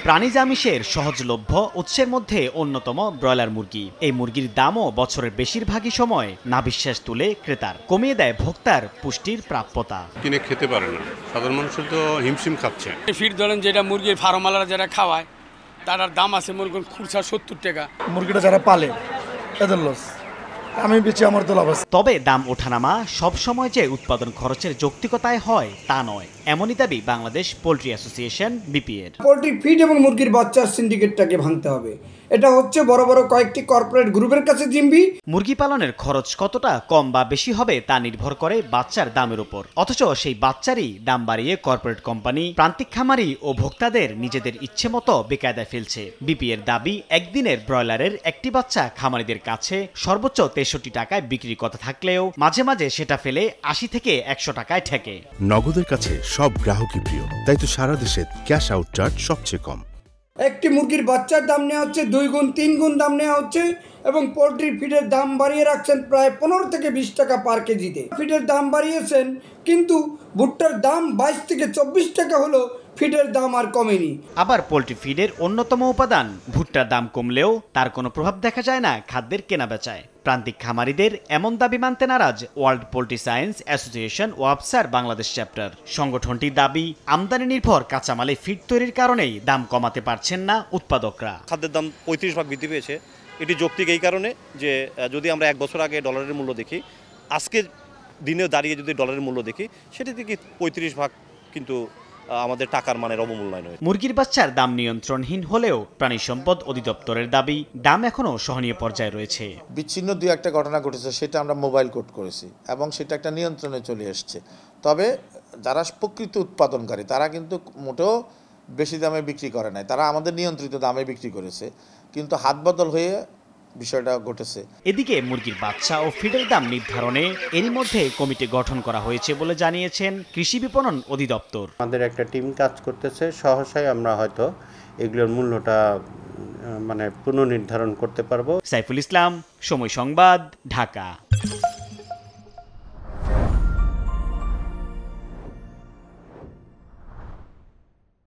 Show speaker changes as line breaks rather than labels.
প্রাণীজ আমিষের সহজলভ্য উৎসের মধ্যে অন্যতম ব্রয়লার মুরগি। এই মুরগির দামও বছরের বেশিরভাগই সময় নাভিশ্বাস তুলে ক্রেতার, কমিয়ে দেয় ভোক্তার পুষ্টির প্রাপ্যতা।
কিনে খেতে পারে না, সাধারণ মানুষ তো হিমশিম খাচ্ছে।
ফিট ধরেন যেটা মুরগির ফার্মালারা যারা খাওয়ায় তার দাম আছে মুরগির খুচরা 70 টাকা।
মুরগিটা যারা পালে এদের লস, আমি বেশি আমার তো লাভ আছে।
তবে দাম ওঠানামা সবসময় যে উৎপাদন খরচের যৌক্তিকতায় হয় তা নয়, এমনই দাবি বাংলাদেশ পোল্ট্রি অ্যাসোসিয়েশন বিপিএর।
পোল্ট্রি ফিড এবং মুরগির বাচ্চার সিন্ডিকেটটাকে ভাঙতে হবে। এটা হচ্ছে বড় বড় কয়েকটি কর্পোরেট গ্রুপের কাছে জিম্বি।
মুরগি পালনের খরচ কতটা কম বা বেশি হবে তা নির্ভর করে বাচ্চার দামের উপর, অথচ সেই বাচ্চারই দাম বাড়িয়ে কর্পোরেট কোম্পানি, প্রান্তিক খামারি ও ভোক্তাদের নিজেদের ইচ্ছে মতো বেকায়দায় ফেলছে। বিপিএর দাবি, একদিনের ব্রয়লারের একটি বাচ্চা খামারিদের কাছে সর্বোচ্চ 63 টাকায় বিক্রির কথা থাকলেও মাঝে মাঝে সেটা ফেলে 80 থেকে 100 টাকায় ঠেকে।
নগদের কাছে সব গ্রাহকই প্রিয়, তাই তো সারা দেশে ক্যাশ আউট চার্জ সবচেয়ে কম।
একটি মুরগির বাচ্চার দাম নেওয়া হচ্ছে 2 গুণ 3 গুণ দাম নেওয়া হচ্ছে এবং পোলট্রি ফিডের দাম বাড়িয়ে রাখছেন প্রায় 15 থেকে 20 টাকা পার কেজিতে। ফিডের দাম বাড়িয়েছেন, কিন্তু ভুট্টার দাম 22 থেকে 24 টাকা হলো, ফিডের দাম আর কমেনি।
আবার পোল্ট্রি ফিডের অন্যতম উপাদান ভুট্টার দাম কমলেও তার কোনো প্রভাব দেখা যায় না খাদ্যের কেনাবেচায়। প্রান্তিক খামারিদের এমন দাবি মানতে নারাজ ওয়ার্ল্ড পোল্ট্রি সায়েন্স অ্যাসোসিয়েশন ওয়াপসার বাংলাদেশ চ্যাপ্টার। সংগঠনটির দাবি, আমদানি নির্ভর কাঁচামালে ফিড তৈরির কারণেই দাম কমাতে পারছেন না উৎপাদকরা।
খাদ্যের দাম 35% বৃদ্ধি পেয়েছে। এটি যৌক্তিক এই কারণে যে যদি আমরা 1 বছর আগে ডলারের মূল্য দেখি, আজকে দিনে দাঁড়িয়ে যদি ডলারের মূল্য দেখি, সেটি থেকে 35% কিন্তু আমাদের টাকার মানের অবমূল্যায়ন হয়েছে।
মুরগির বাচ্চার দাম নিয়ন্ত্রণহীন হলেও প্রাণী সম্পদ অধিদপ্তরের দাবি, দাম এখনো সহনীয় পর্যায়ে রয়েছে।
বিচ্ছিন্ন 2-1টা ঘটনা ঘটেছে, সেটা আমরা মোবাইল কোড করেছি এবং সেটা একটা নিয়ন্ত্রণে চলে এসছে। তবে যারা প্রকৃত উৎপাদনকারী তারা কিন্তু মোটেও বেশি দামে বিক্রি করে নাই, তারা আমাদের নিয়ন্ত্রিত দামে বিক্রি করেছে, কিন্তু হাত বদল হয়ে বিষয়টা ঘটেছে।
এদিকে মুরগির বাচ্চা ও ফিডের দাম নির্ধারণে এরই মধ্যে কমিটি গঠন করা হয়েছে বলে জানিয়েছেন কৃষি বিপণন অধিদপ্তর।
আমাদের একটা টিম কাজ করতেছে, সহসাই আমরা হয়তো এগুলোর মূল্যটা পুনর্নির্ধারণ করতে পারবো।
সাইফুল ইসলাম, সময় সংবাদ, ঢাকা।